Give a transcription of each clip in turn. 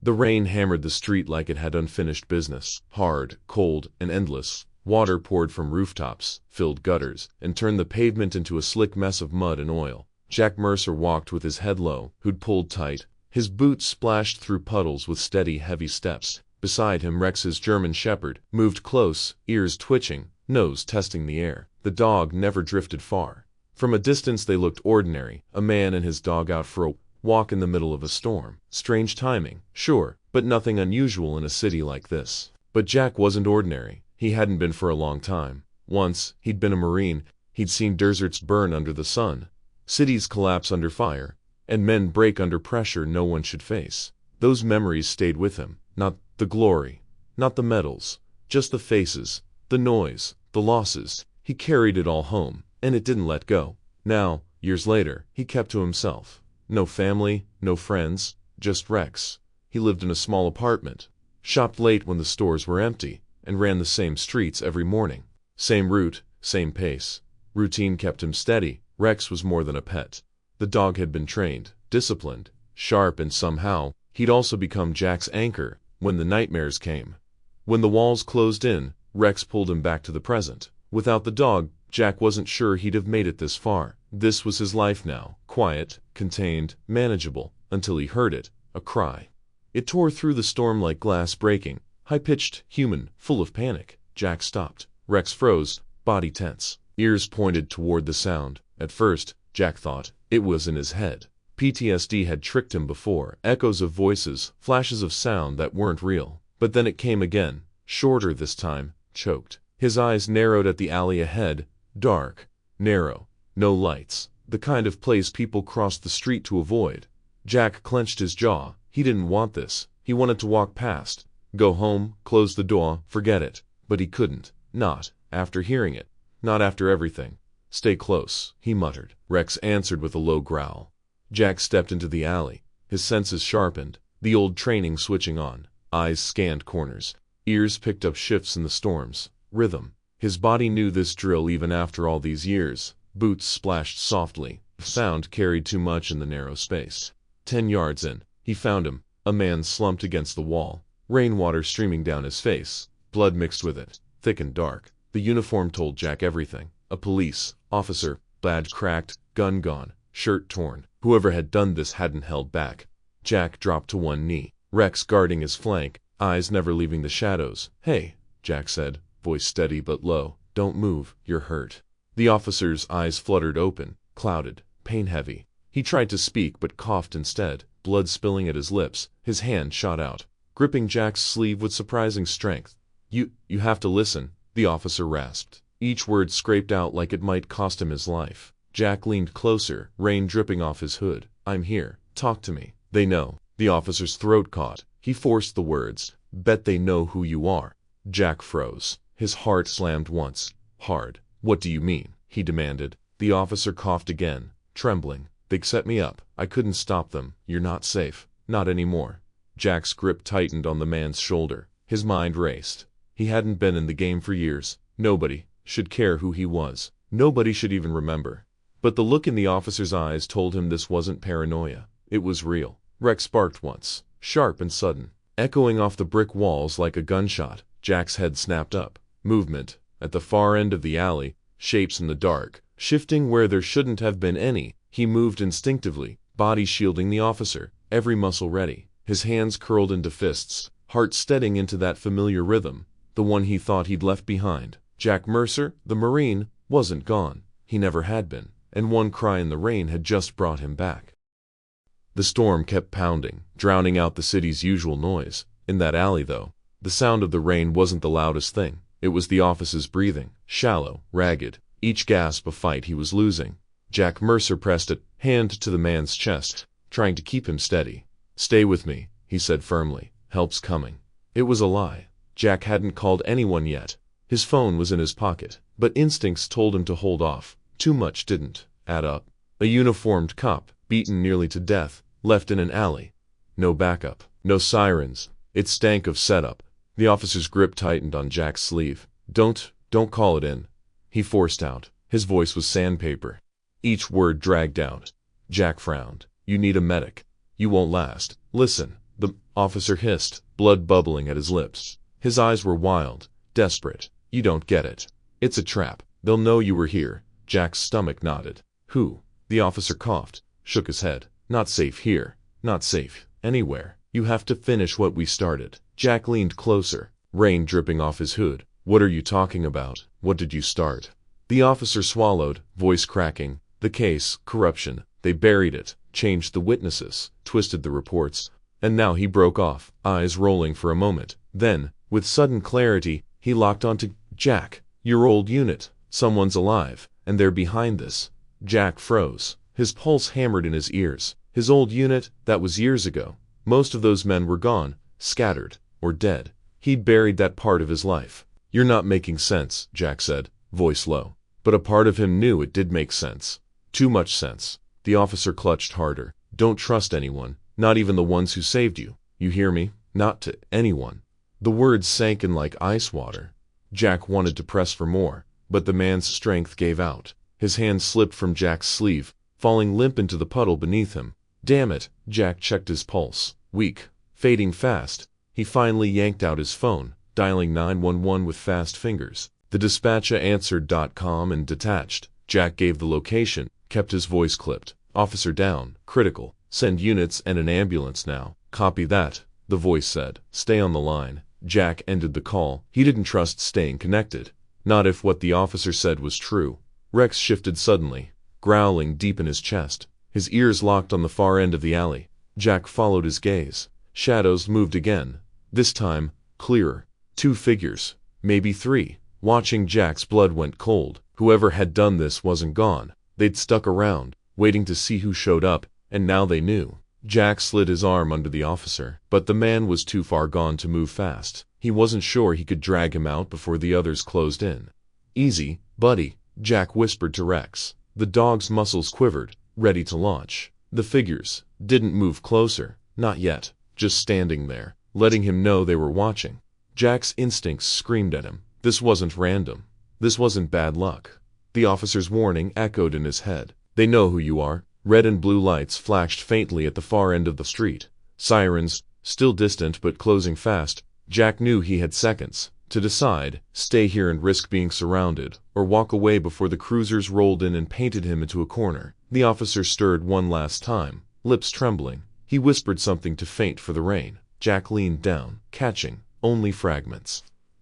The rain hammered the street like it had unfinished business. Hard, cold, and endless. Water poured from rooftops, filled gutters, and turned the pavement into a slick mess of mud and oil. Jack Mercer walked with his head low, hood pulled tight. His boots splashed through puddles with steady, heavy steps. Beside him Rex's German shepherd moved close, ears twitching, nose testing the air. The dog never drifted far. From a distance they looked ordinary, a man and his dog out for a walk in the middle of a storm. Strange timing, sure, but nothing unusual in a city like this. But Jack wasn't ordinary. He hadn't been for a long time. Once, he'd been a Marine. He'd seen deserts burn under the sun, cities collapse under fire, and men break under pressure no one should face. Those memories stayed with him. Not the glory, not the medals, just the faces, the noise, the losses. He carried it all home, and it didn't let go. Now, years later, he kept to himself. No family, no friends, just Rex. He lived in a small apartment, shopped late when the stores were empty, and ran the same streets every morning. Same route, same pace. Routine kept him steady. Rex was more than a pet. The dog had been trained, disciplined, sharp, and somehow, he'd also become Jack's anchor when the nightmares came. When the walls closed in, Rex pulled him back to the present. Without the dog, Jack wasn't sure he'd have made it this far. This was his life now, quiet, contained, manageable, until he heard it, a cry. It tore through the storm like glass breaking, high-pitched, human, full of panic. Jack stopped. Rex froze, body tense, ears pointed toward the sound. At first, Jack thought it was in his head. PTSD had tricked him before, echoes of voices, flashes of sound that weren't real. But then it came again, shorter this time, choked. His eyes narrowed at the alley ahead, dark, narrow, no lights, the kind of place people crossed the street to avoid. Jack clenched his jaw. He didn't want this. He wanted to walk past, go home, close the door, forget it. But he couldn't. Not after hearing it. Not after everything. Stay close, he muttered. Rex answered with a low growl. Jack stepped into the alley, his senses sharpened, the old training switching on. Eyes scanned corners, ears picked up shifts in the storms. Rhythm. His body knew this drill even after all these years. Boots splashed softly. Sound carried too much in the narrow space. 10 yards in, he found him, a man slumped against the wall, rainwater streaming down his face, blood mixed with it, thick and dark. The uniform told Jack everything. A police officer, badge cracked, gun gone, shirt torn. Whoever had done this hadn't held back. Jack dropped to one knee, Rex guarding his flank, eyes never leaving the shadows. "Hey," Jack said, voice steady but low. "Don't move, you're hurt." The officer's eyes fluttered open, clouded, pain-heavy. He tried to speak but coughed instead, blood spilling at his lips. His hand shot out, gripping Jack's sleeve with surprising strength. You have to listen," the officer rasped. Each word scraped out like it might cost him his life. Jack leaned closer, rain dripping off his hood. "I'm here. Talk to me." "They know." The officer's throat caught. He forced the words. "Bet they know who you are." Jack froze. His heart slammed once, hard. "What do you mean?" he demanded. The officer coughed again, trembling. "They set me up. I couldn't stop them. You're not safe. Not anymore." Jack's grip tightened on the man's shoulder. His mind raced. He hadn't been in the game for years. Nobody should care who he was. Nobody should even remember. But the look in the officer's eyes told him this wasn't paranoia. It was real. Rex barked once, sharp and sudden, echoing off the brick walls like a gunshot. Jack's head snapped up. Movement. At the far end of the alley, shapes in the dark, shifting where there shouldn't have been any. He moved instinctively, body shielding the officer, every muscle ready. His hands curled into fists, heart steadying into that familiar rhythm, the one he thought he'd left behind. Jack Mercer, the Marine, wasn't gone. He never had been, and one cry in the rain had just brought him back. The storm kept pounding, drowning out the city's usual noise. In that alley, though, the sound of the rain wasn't the loudest thing. It was the officer's breathing, shallow, ragged, each gasp a fight he was losing. Jack Mercer pressed a hand to the man's chest, trying to keep him steady. "Stay with me," he said firmly. "Help's coming." It was a lie. Jack hadn't called anyone yet. His phone was in his pocket, but instincts told him to hold off. Too much didn't add up. A uniformed cop, beaten nearly to death, left in an alley. No backup, no sirens. It stank of setup. The officer's grip tightened on Jack's sleeve. Don't call it in," he forced out. His voice was sandpaper. Each word dragged out. Jack frowned. "You need a medic. You won't last. Listen." the officer hissed, blood bubbling at his lips. His eyes were wild, desperate. You don't get it. It's a trap. They'll know you were here. Jack's stomach knotted. Who? The officer coughed, shook his head. Not safe here. Not safe anywhere. You have to finish what we started. Jack leaned closer, rain dripping off his hood. What are you talking about? What did you start? The officer swallowed, voice cracking. The case, corruption. They buried it, changed the witnesses, twisted the reports. And now he broke off, eyes rolling for a moment. Then, with sudden clarity, he locked onto Jack. Your old unit. Someone's alive, and they're behind this. Jack froze. His pulse hammered in his ears. His old unit, that was years ago. Most of those men were gone, scattered, or dead. He'd buried that part of his life. You're not making sense, Jack said, voice low. But a part of him knew it did make sense. Too much sense. The officer clutched harder. Don't trust anyone, not even the ones who saved you. You hear me? Not to anyone. The words sank in like ice water. Jack wanted to press for more, but the man's strength gave out. His hand slipped from Jack's sleeve, falling limp into the puddle beneath him. Damn it, Jack checked his pulse. Weak, fading fast. He finally yanked out his phone, dialing 911 with fast fingers. The dispatcher answered.com and detached. Jack gave the location, kept his voice clipped. Officer down, critical. Send units and an ambulance now. Copy that, the voice said. Stay on the line. Jack ended the call. He didn't trust staying connected. Not if what the officer said was true. Rex shifted suddenly, growling deep in his chest. His ears locked on the far end of the alley. Jack followed his gaze. Shadows moved again. This time, clearer. 2 figures. Maybe 3. Watching Jack's blood went cold. Whoever had done this wasn't gone. They'd stuck around, waiting to see who showed up, and now they knew. Jack slid his arm under the officer, but the man was too far gone to move fast. He wasn't sure he could drag him out before the others closed in. Easy, buddy, Jack whispered to Rex. The dog's muscles quivered, ready to launch. The figures didn't move closer, not yet, just standing there, letting him know they were watching. Jack's instincts screamed at him. This wasn't random. This wasn't bad luck. The officer's warning echoed in his head. They know who you are. Red and blue lights flashed faintly at the far end of the street. Sirens, still distant but closing fast. Jack knew he had seconds to decide, stay here and risk being surrounded, or walk away before the cruisers rolled in and painted him into a corner. The officer stirred one last time, lips trembling. He whispered something to faint for the rain. Jack leaned down, catching only fragments.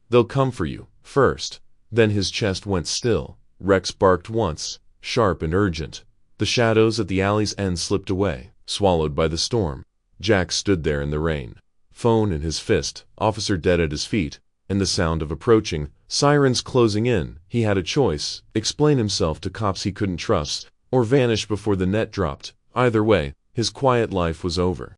They'll come for you, first. Then his chest went still. Rex barked once, sharp and urgent. The shadows at the alley's end slipped away, swallowed by the storm. Jack stood there in the rain, phone in his fist, officer dead at his feet, and the sound of approaching sirens closing in. He had a choice: explain himself to cops he couldn't trust, or vanish before the net dropped. Either way, his quiet life was over.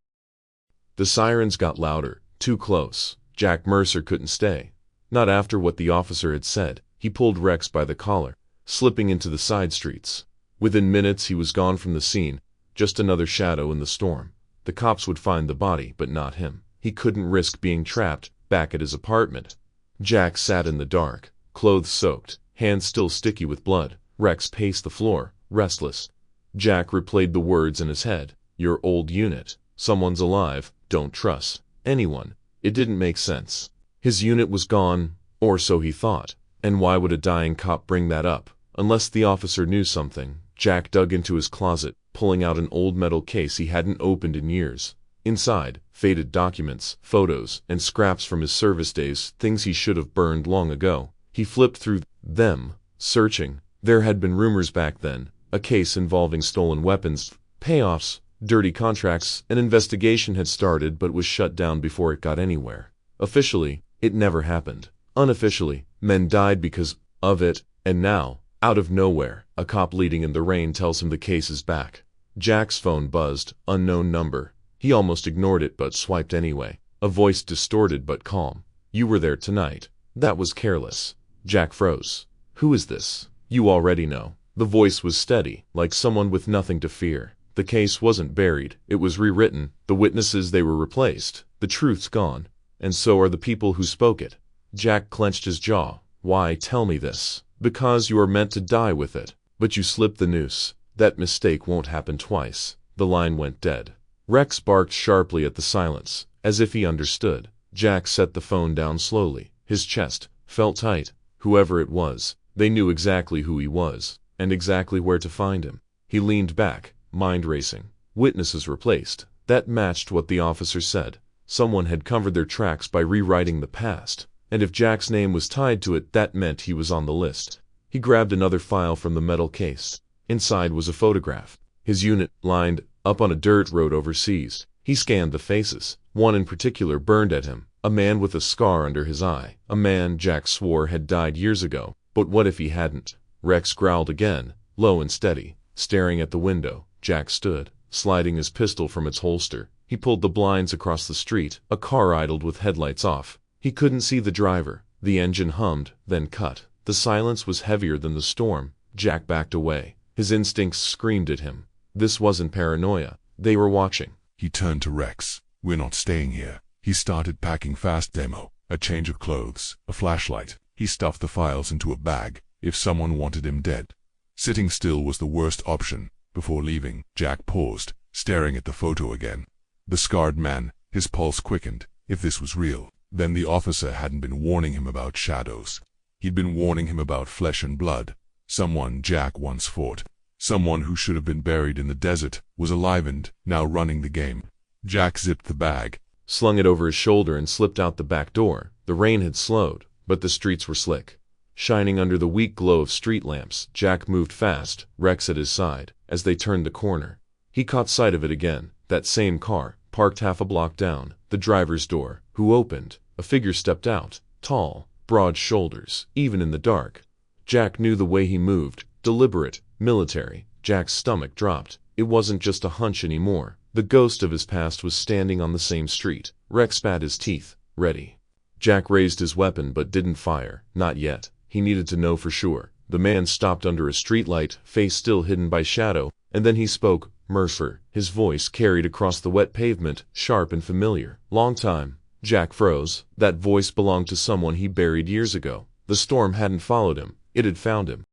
The sirens got louder, too close. Jack Mercer couldn't stay. Not after what the officer had said. He pulled Rex by the collar, slipping into the side streets. Within minutes he was gone from the scene, just another shadow in the storm. The cops would find the body, but not him. He couldn't risk being trapped back at his apartment. Jack sat in the dark, clothes soaked, hands still sticky with blood. Rex paced the floor, restless. Jack replayed the words in his head. Your old unit. Someone's alive. Don't trust anyone. It didn't make sense. His unit was gone, or so he thought. And why would a dying cop bring that up? Unless the officer knew something. Jack dug into his closet, pulling out an old metal case he hadn't opened in years. Inside, faded documents, photos, and scraps from his service days, things he should have burned long ago. He flipped through them, searching. There had been rumors back then, a case involving stolen weapons, payoffs, dirty contracts. An investigation had started but was shut down before it got anywhere. Officially, it never happened. Unofficially, men died because of it, and now, out of nowhere, a cop leading in the rain tells him the case is back. Jack's phone buzzed, unknown number. He almost ignored it but swiped anyway. A voice distorted but calm. You were there tonight. That was careless. Jack froze. Who is this? You already know. The voice was steady, like someone with nothing to fear. The case wasn't buried. It was rewritten. The witnesses, they were replaced. The truth's gone. And so are the people who spoke it. Jack clenched his jaw. Why tell me this? Because you are meant to die with it. But you slipped the noose. That mistake won't happen twice. The line went dead. Rex barked sharply at the silence. as if he understood. Jack set the phone down slowly. His chest felt tight. Whoever it was, they knew exactly who he was, and exactly where to find him. He leaned back, mind racing. Witnesses replaced. That matched what the officer said. Someone had covered their tracks by rewriting the past, and if Jack's name was tied to it, that meant he was on the list. He grabbed another file from the metal case. Inside was a photograph. His unit, lined up on a dirt road overseas. He scanned the faces. One in particular burned at him. A man with a scar under his eye. A man Jack swore had died years ago. But what if he hadn't? Rex growled again, low and steady. Staring at the window, Jack stood, sliding his pistol from its holster. He pulled the blinds across the street. A car idled with headlights off. He couldn't see the driver. The engine hummed, then cut. The silence was heavier than the storm. Jack backed away. His instincts screamed at him. This wasn't paranoia. They were watching. He turned to Rex. "We're not staying here." He started packing fast. Demo, a change of clothes, a flashlight. He stuffed the files into a bag, if someone wanted him dead. Sitting still was the worst option. Before leaving, Jack paused, staring at the photo again. The scarred man, his pulse quickened. If this was real, then the officer hadn't been warning him about shadows. He'd been warning him about flesh and blood. Someone Jack once fought. Someone who should have been buried in the desert, was alive and now running the game. Jack zipped the bag, slung it over his shoulder and slipped out the back door. The rain had slowed, but the streets were slick. Shining under the weak glow of street lamps, Jack moved fast, Rex at his side, as they turned the corner. He caught sight of it again, that same car, parked half a block down, the driver's door, who opened. A figure stepped out, tall, broad shoulders, even in the dark. Jack knew the way he moved, deliberate, military. Jack's stomach dropped. It wasn't just a hunch anymore. The ghost of his past was standing on the same street. Rex spat his teeth. Ready. Jack raised his weapon but didn't fire. Not yet. He needed to know for sure. The man stopped under a streetlight, face still hidden by shadow, and then he spoke. "Mercer." His voice carried across the wet pavement, sharp and familiar. Long time. Jack froze. That voice belonged to someone he buried years ago. The storm hadn't followed him. It had found him.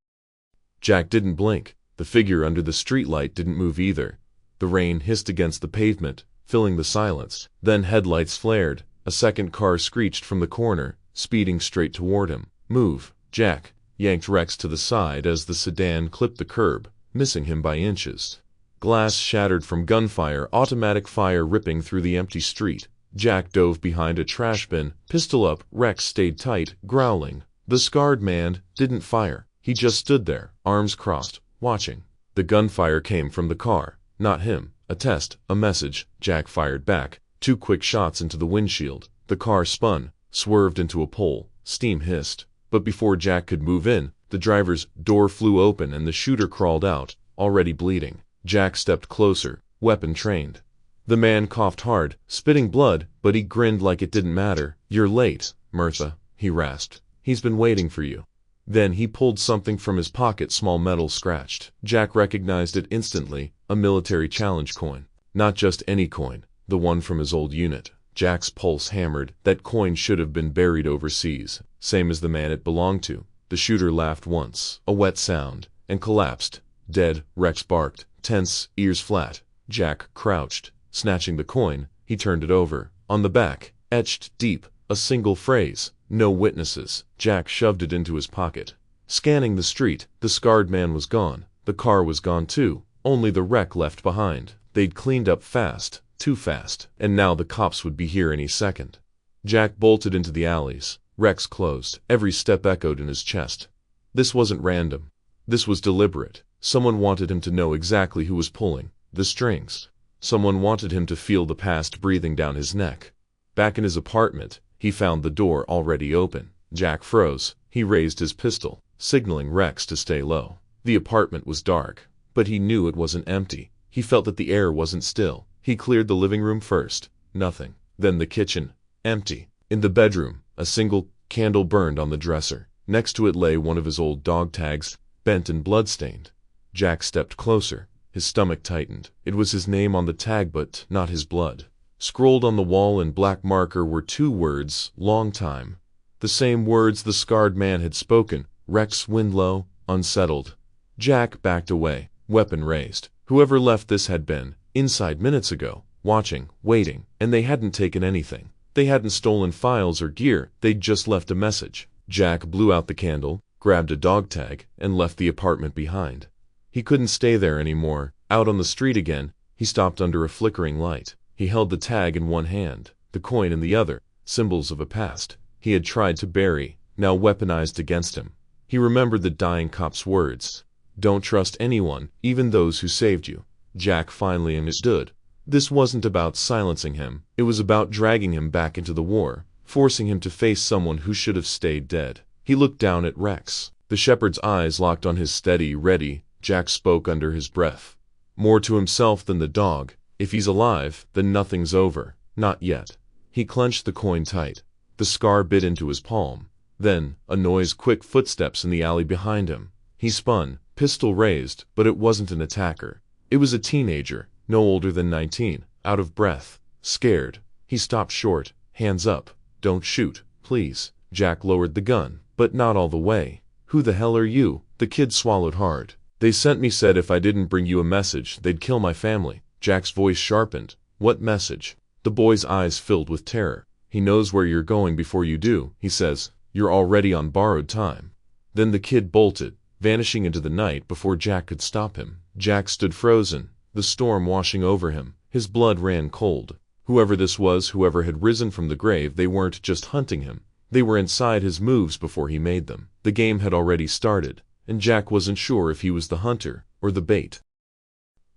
Jack didn't blink. The figure under the streetlight didn't move either. The rain hissed against the pavement, filling the silence. Then headlights flared. A second car screeched from the corner, speeding straight toward him. "Move." Jack yanked Rex to the side as the sedan clipped the curb, missing him by inches. Glass shattered from gunfire, automatic fire ripping through the empty street. Jack dove behind a trash bin, pistol up. Rex stayed tight, growling. The scarred man didn't fire. He just stood there, arms crossed, watching. The gunfire came from the car, not him. A test, a message. Jack fired back. 2 quick shots into the windshield. The car spun, swerved into a pole. Steam hissed. But before Jack could move in, the driver's door flew open and the shooter crawled out, already bleeding. Jack stepped closer, weapon trained. The man coughed hard, spitting blood, but he grinned like it didn't matter. "You're late, Martha," he rasped. "He's been waiting for you." Then he pulled something from his pocket, small metal scratched. Jack recognized it instantly, a military challenge coin. Not just any coin, the one from his old unit. Jack's pulse hammered. That coin should have been buried overseas, same as the man it belonged to. The shooter laughed once, a wet sound, and collapsed. Dead. Rex barked, tense, ears flat. Jack crouched, snatching the coin. He turned it over. On the back, etched deep, a single phrase. "No witnesses." Jack shoved it into his pocket. Scanning the street, the scarred man was gone. The car was gone too, only the wreck left behind. They'd cleaned up fast, too fast, and now the cops would be here any second. Jack bolted into the alleys. Rex closed. Every step echoed in his chest. This wasn't random. This was deliberate. Someone wanted him to know exactly who was pulling the strings. Someone wanted him to feel the past breathing down his neck. Back in his apartment, he found the door already open. Jack froze. He raised his pistol, signaling Rex to stay low. The apartment was dark, but he knew it wasn't empty. He felt that the air wasn't still. He cleared the living room first. Nothing. Then the kitchen. Empty. In the bedroom, a single candle burned on the dresser. Next to it lay one of his old dog tags, bent and blood-stained. Jack stepped closer. His stomach tightened. It was his name on the tag, but not his blood. Scrolled on the wall in black marker were 2 words, "Long time." The same words the scarred man had spoken. Rex Windlow, unsettled. Jack backed away, weapon raised. Whoever left this had been inside minutes ago. watching, waiting, and they hadn't taken anything. They hadn't stolen files or gear, they'd just left a message. Jack blew out the candle, grabbed a dog tag, and left the apartment behind. He couldn't stay there anymore. Out on the street again, he stopped under a flickering light. He held the tag in one hand, the coin in the other, symbols of a past he had tried to bury, now weaponized against him. He remembered the dying cop's words. Don't trust anyone, even those who saved you. Jack finally understood. This wasn't about silencing him, it was about dragging him back into the war, forcing him to face someone who should have stayed dead. He looked down at Rex. The shepherd's eyes locked on his steady, ready. Jack spoke under his breath. More to himself than the dog. If he's alive, then nothing's over. Not yet. He clenched the coin tight. The scar bit into his palm. Then, a noise, quick footsteps in the alley behind him. He spun, pistol raised, but it wasn't an attacker. It was a teenager, no older than 19, out of breath, scared. He stopped short, hands up. Don't shoot, please. Jack lowered the gun, but not all the way. Who the hell are you? The kid swallowed hard. They sent me, said if I didn't bring you a message, they'd kill my family. Jack's voice sharpened. What message? The boy's eyes filled with terror. He knows where you're going before you do, he says. You're already on borrowed time. Then the kid bolted, vanishing into the night before Jack could stop him. Jack stood frozen, the storm washing over him. His blood ran cold. Whoever this was, whoever had risen from the grave, they weren't just hunting him. They were inside his moves before he made them. The game had already started, and Jack wasn't sure if he was the hunter or the bait.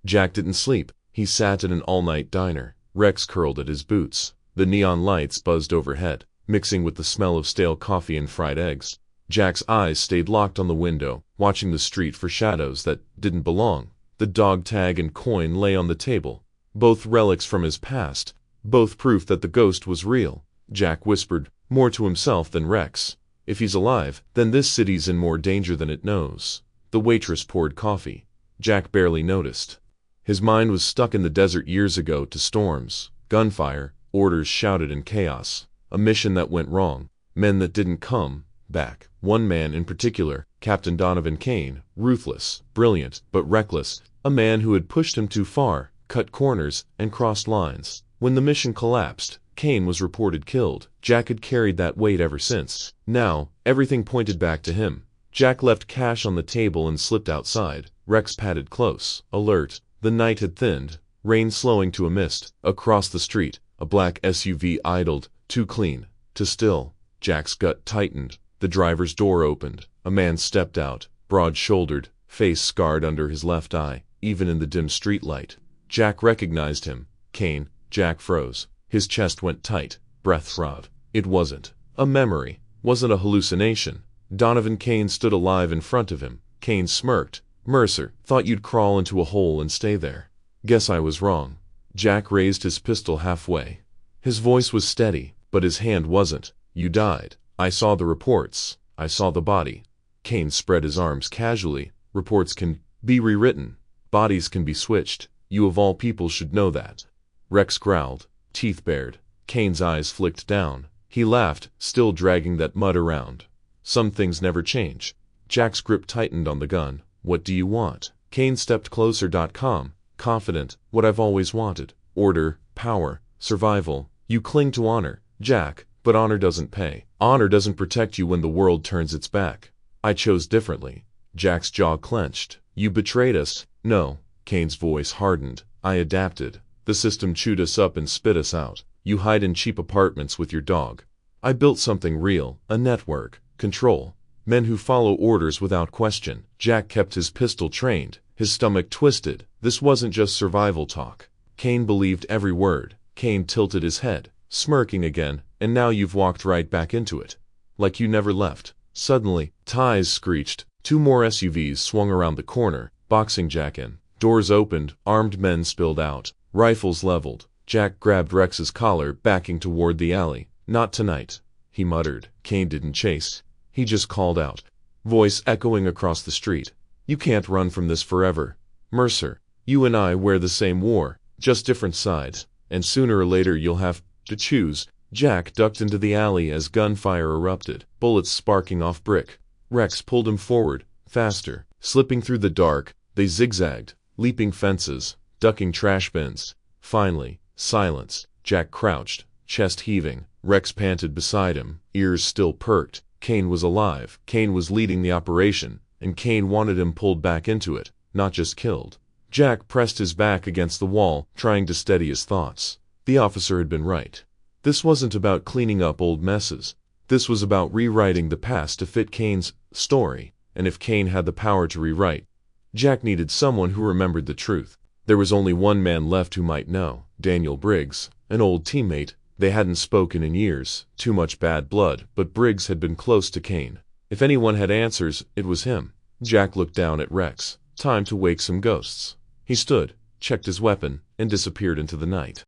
Jack didn't sleep. He sat in an all-night diner. Rex curled at his boots. The neon lights buzzed overhead, mixing with the smell of stale coffee and fried eggs. Jack's eyes stayed locked on the window, watching the street for shadows that didn't belong. The dog tag and coin lay on the table, both relics from his past, both proof that the ghost was real. Jack whispered, more to himself than Rex. If he's alive, then this city's in more danger than it knows. The waitress poured coffee. Jack barely noticed. His mind was stuck in the desert years ago, to storms, gunfire, orders shouted in chaos, a mission that went wrong, men that didn't come back. One man in particular, Captain Donovan Kane, ruthless, brilliant, but reckless, a man who had pushed him too far, cut corners, and crossed lines. When the mission collapsed, Kane was reported killed. Jack had carried that weight ever since. Now, everything pointed back to him. Jack left cash on the table and slipped outside. Rex padded close, alert. The night had thinned, rain slowing to a mist. Across the street, a black SUV idled, too clean, too still. Jack's gut tightened. The driver's door opened. A man stepped out, broad-shouldered, face scarred under his left eye, even in the dim streetlight. Jack recognized him. Kane. Jack froze. His chest went tight, breath throbbed. It wasn't a memory, wasn't a hallucination. Donovan Kane stood alive in front of him. Kane smirked. Mercer, thought you'd crawl into a hole and stay there. Guess I was wrong. Jack raised his pistol halfway. His voice was steady, but his hand wasn't. You died. I saw the reports. I saw the body. Kane spread his arms casually. Reports can be rewritten. Bodies can be switched. You of all people should know that. Rex growled, teeth bared. Kane's eyes flicked down. He laughed, still dragging that mud around. Some things never change. Jack's grip tightened on the gun. What do you want? Kane stepped closer. Confident. What I've always wanted. Order, power, survival. You cling to honor, Jack, but honor doesn't pay. Honor doesn't protect you when the world turns its back. I chose differently. Jack's jaw clenched. You betrayed us. No. Kane's voice hardened. I adapted. The system chewed us up and spit us out. You hide in cheap apartments with your dog. I built something real, a network, control. Men who follow orders without question. Jack kept his pistol trained, his stomach twisted. This wasn't just survival talk. Kane believed every word. Kane tilted his head, smirking again, and now you've walked right back into it. Like you never left. Suddenly, ties screeched. 2 more SUVs swung around the corner, boxing Jack in. Doors opened, armed men spilled out, rifles leveled. Jack grabbed Rex's collar, backing toward the alley. Not tonight, he muttered. Kane didn't chase. He just called out. Voice echoing across the street. You can't run from this forever. Mercer, you and I wear the same war, just different sides, and sooner or later you'll have to choose. Jack ducked into the alley as gunfire erupted, bullets sparking off brick. Rex pulled him forward, faster. Slipping through the dark, they zigzagged, leaping fences, ducking trash bins. Finally, Silence. Jack crouched, chest heaving. Rex panted beside him, ears still perked. Kane was alive. Kane was leading the operation, and Kane wanted him pulled back into it, not just killed. Jack pressed his back against the wall, trying to steady his thoughts. The officer had been right. This wasn't about cleaning up old messes. This was about rewriting the past to fit Kane's story, and if Kane had the power to rewrite, Jack needed someone who remembered the truth. There was only one man left who might know, Daniel Briggs, an old teammate. They hadn't spoken in years, too much bad blood, but Briggs had been close to Kane. If anyone had answers, it was him. Jack looked down at Rex. Time to wake some ghosts. He stood, checked his weapon, and disappeared into the night.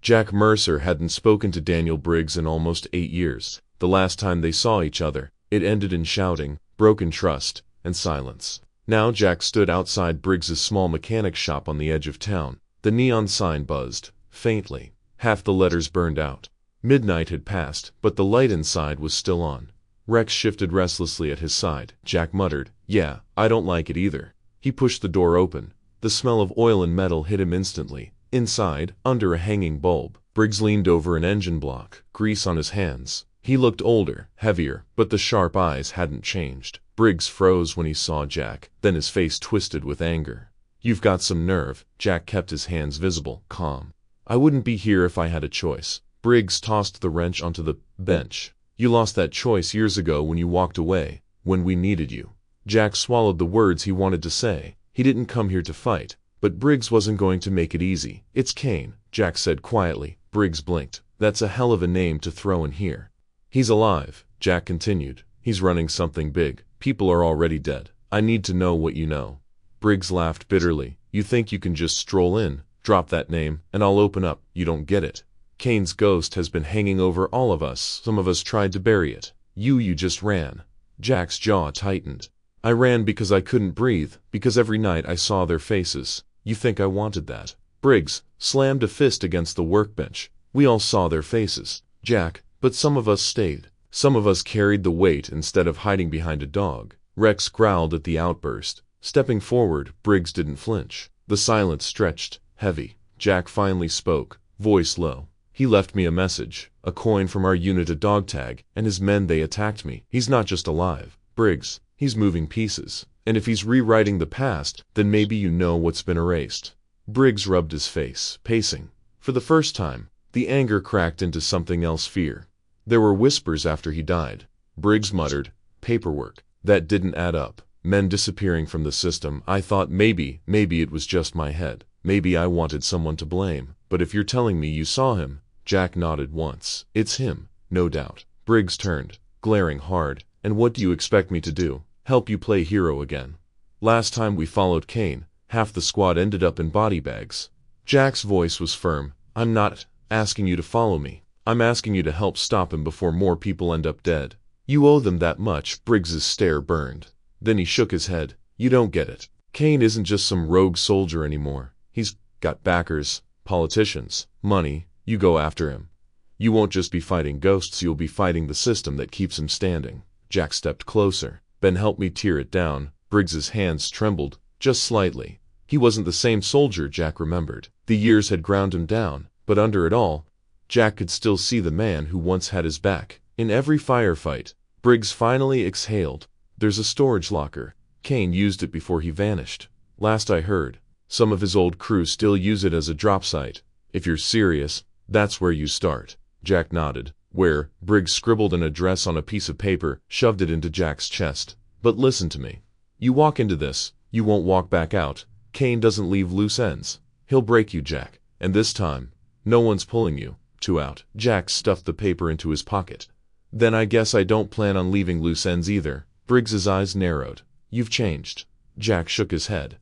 Jack Mercer hadn't spoken to Daniel Briggs in almost 8 years. The last time they saw each other, it ended in shouting, broken trust, and silence. Now Jack stood outside Briggs's small mechanic shop on the edge of town. The neon sign buzzed, faintly. Half the letters burned out. Midnight had passed, but the light inside was still on. Rex shifted restlessly at his side. Jack muttered, "Yeah, I don't like it either." He pushed the door open. The smell of oil and metal hit him instantly. Inside, under a hanging bulb, Briggs leaned over an engine block, grease on his hands. He looked older, heavier, but the sharp eyes hadn't changed. Briggs froze when he saw Jack, then his face twisted with anger. "You've got some nerve." Jack kept his hands visible, calm. "I wouldn't be here if I had a choice." Briggs tossed the wrench onto the bench. "You lost that choice years ago when you walked away, when we needed you." Jack swallowed the words he wanted to say. He didn't come here to fight, but Briggs wasn't going to make it easy. "It's Kane," Jack said quietly. Briggs blinked. "That's a hell of a name to throw in here." "He's alive," Jack continued. "He's running something big. People are already dead. I need to know what you know." Briggs laughed bitterly. "You think you can just stroll in, drop that name, and I'll open up? You don't get it. Kane's ghost has been hanging over all of us. Some of us tried to bury it. You just ran." Jack's jaw tightened. "I ran because I couldn't breathe, because every night I saw their faces. You think I wanted that?" Briggs slammed a fist against the workbench. "We all saw their faces, Jack, but some of us stayed. Some of us carried the weight instead of hiding behind a dog." Rex growled at the outburst. Stepping forward, Briggs didn't flinch. The silence stretched, heavy. Jack finally spoke, voice low. "He left me a message, a coin from our unit, a dog tag, and his men, they attacked me. He's not just alive, Briggs, he's moving pieces. And if he's rewriting the past, then maybe you know what's been erased." Briggs rubbed his face, pacing. For the first time, the anger cracked into something else, fear. There were whispers after he died. Briggs muttered, "Paperwork. That didn't add up. Men disappearing from the system. I thought maybe it was just my head. Maybe I wanted someone to blame. But if you're telling me you saw him..." Jack nodded once. "It's him, no doubt." Briggs turned, glaring hard. "And what do you expect me to do? Help you play hero again? Last time we followed Kane, half the squad ended up in body bags." Jack's voice was firm. "I'm not asking you to follow me. I'm asking you to help stop him before more people end up dead. You owe them that much." Briggs's stare burned. Then he shook his head. "You don't get it. Kane isn't just some rogue soldier anymore. He's got backers, politicians, money. You go after him. You won't just be fighting ghosts, you'll be fighting the system that keeps him standing." Jack stepped closer. "Ben helped me tear it down." Briggs's hands trembled, just slightly. He wasn't the same soldier, Jack remembered. The years had ground him down, but under it all, Jack could still see the man who once had his back. In every firefight, Briggs finally exhaled. "There's a storage locker. Kane used it before he vanished. Last I heard, some of his old crew still use it as a drop site. If you're serious, that's where you start." Jack nodded. "Where?" Briggs scribbled an address on a piece of paper, shoved it into Jack's chest. "But listen to me. You walk into this, you won't walk back out. Kane doesn't leave loose ends. He'll break you, Jack. And this time, no one's pulling you two out." Jack stuffed the paper into his pocket. "Then I guess I don't plan on leaving loose ends either." Briggs's eyes narrowed. "You've changed." Jack shook his head.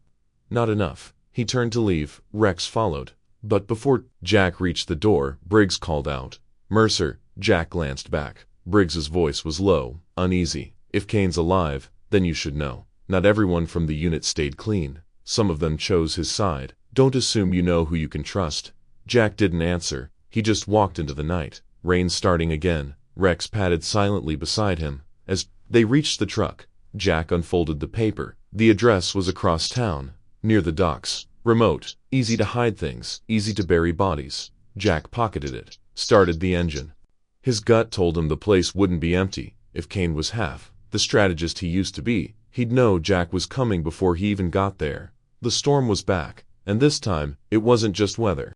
"Not enough." He turned to leave. Rex followed. But before Jack reached the door, Briggs called out, "Mercer." Jack glanced back. Briggs's voice was low, uneasy. "If Kane's alive, then you should know. Not everyone from the unit stayed clean. Some of them chose his side. Don't assume you know who you can trust." Jack didn't answer. He just walked into the night. Rain starting again. Rex padded silently beside him. As they reached the truck, Jack unfolded the paper. The address was across town, near the docks. Remote, easy to hide things, easy to bury bodies. Jack pocketed it, started the engine. His gut told him the place wouldn't be empty. If Kane was half the strategist he used to be, he'd know Jack was coming before he even got there. The storm was back, and this time, it wasn't just weather.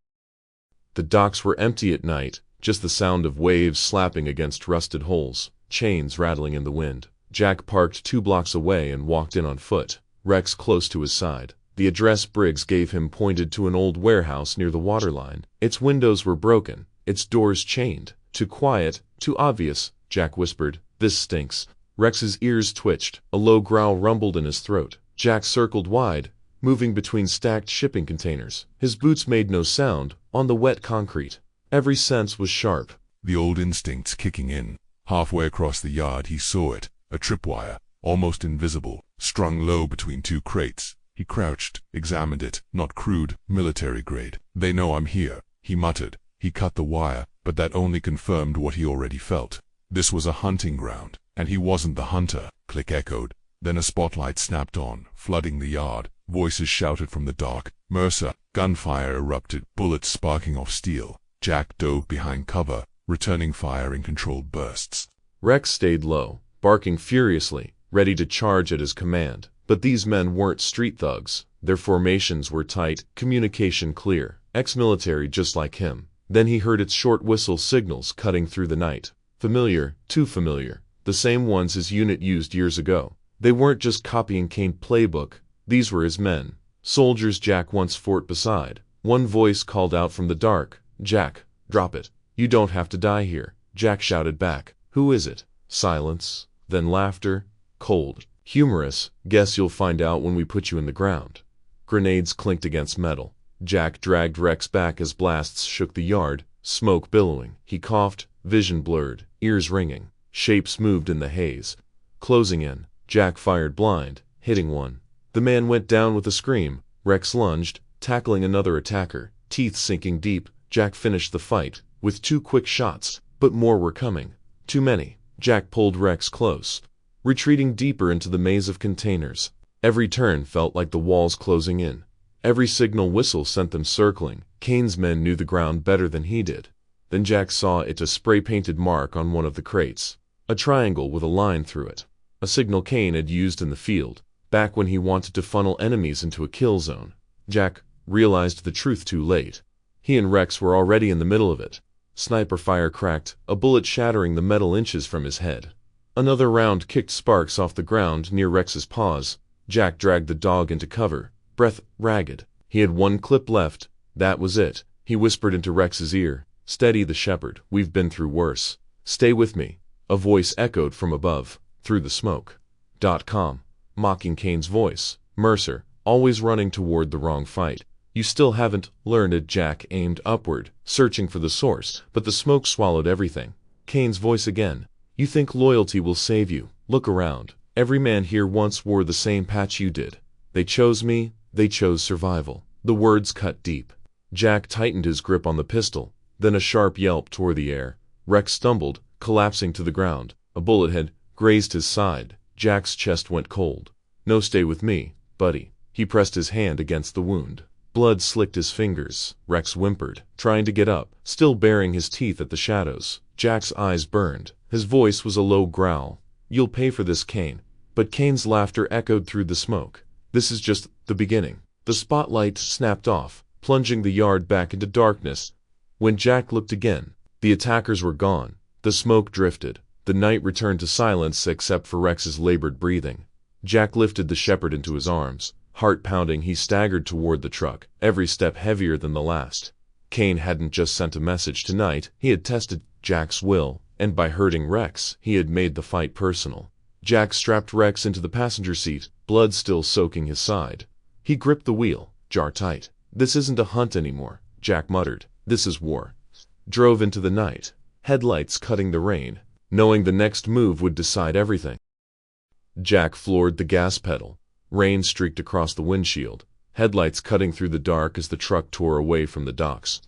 The docks were empty at night, just the sound of waves slapping against rusted hulls, chains rattling in the wind. Jack parked 2 blocks away and walked in on foot, Rex close to his side. The address Briggs gave him pointed to an old warehouse near the waterline. Its windows were broken, its doors chained. Too quiet, too obvious, Jack whispered. This stinks. Rex's ears twitched, a low growl rumbled in his throat. Jack circled wide, moving between stacked shipping containers. His boots made no sound on the wet concrete. Every sense was sharp. The old instincts kicking in. Halfway across the yard he saw it, a tripwire, almost invisible, strung low between 2 crates. He crouched, examined it. Not crude, military grade. "They know I'm here," he muttered. He cut the wire, but that only confirmed what he already felt. This was a hunting ground, and he wasn't the hunter. Click echoed. Then a spotlight snapped on, flooding the yard. Voices shouted from the dark. Mercer. Gunfire erupted, bullets sparking off steel. Jack dove behind cover, returning fire in controlled bursts. Rex stayed low, barking furiously, ready to charge at his command. But these men weren't street thugs. Their formations were tight, communication clear. Ex-military just like him. Then he heard its short whistle signals cutting through the night. Familiar, too familiar. The same ones his unit used years ago. They weren't just copying Kane's playbook. These were his men. Soldiers Jack once fought beside. One voice called out from the dark. "Jack, drop it. You don't have to die here." Jack shouted back. "Who is it?" Silence. Then laughter. Cold. Humorous. "Guess you'll find out when we put you in the ground." Grenades clinked against metal. Jack dragged Rex back as blasts shook the yard, smoke billowing. He coughed, vision blurred, ears ringing. Shapes moved in the haze. Closing in. Jack fired blind, hitting one. The man went down with a scream. Rex lunged, tackling another attacker, teeth sinking deep. Jack finished the fight, with 2 quick shots, but more were coming. Too many. Jack pulled Rex close, retreating deeper into the maze of containers. Every turn felt like the walls closing in. Every signal whistle sent them circling. Kane's men knew the ground better than he did. Then Jack saw it, a spray-painted mark on one of the crates. A triangle with a line through it. A signal Kane had used in the field, back when he wanted to funnel enemies into a kill zone. Jack realized the truth too late. He and Rex were already in the middle of it. Sniper fire cracked, a bullet shattering the metal inches from his head. Another round kicked sparks off the ground near Rex's paws. Jack dragged the dog into cover, breath ragged. He had 1 clip left. That was it. He whispered into Rex's ear. "Steady the shepherd. We've been through worse. Stay with me." A voice echoed from above, through the smoke. .com. Mocking Kane's voice. Mercer, always running toward the wrong fight. "You still haven't learned it." Jack aimed upward, searching for the source, but the smoke swallowed everything. Kane's voice again. "You think loyalty will save you? Look around. Every man here once wore the same patch you did. They chose me, they chose survival." The words cut deep. Jack tightened his grip on the pistol. Then a sharp yelp tore the air. Rex stumbled, collapsing to the ground. A bullet had grazed his side. Jack's chest went cold. "No, stay with me, buddy." He pressed his hand against the wound. Blood slicked his fingers. Rex whimpered, trying to get up, still baring his teeth at the shadows. Jack's eyes burned. His voice was a low growl. "You'll pay for this, Kane." But Kane's laughter echoed through the smoke. "This is just the beginning." The spotlight snapped off, plunging the yard back into darkness. When Jack looked again, the attackers were gone. The smoke drifted. The night returned to silence except for Rex's labored breathing. Jack lifted the shepherd into his arms. Heart pounding, he staggered toward the truck, every step heavier than the last. Kane hadn't just sent a message tonight, he had tested Jack's will, and by hurting Rex, he had made the fight personal. Jack strapped Rex into the passenger seat, blood still soaking his side. He gripped the wheel, jaw tight. "This isn't a hunt anymore," Jack muttered. "This is war." Drove into the night, headlights cutting the rain, knowing the next move would decide everything. Jack floored the gas pedal. Rain streaked across the windshield, headlights cutting through the dark as the truck tore away from the docks.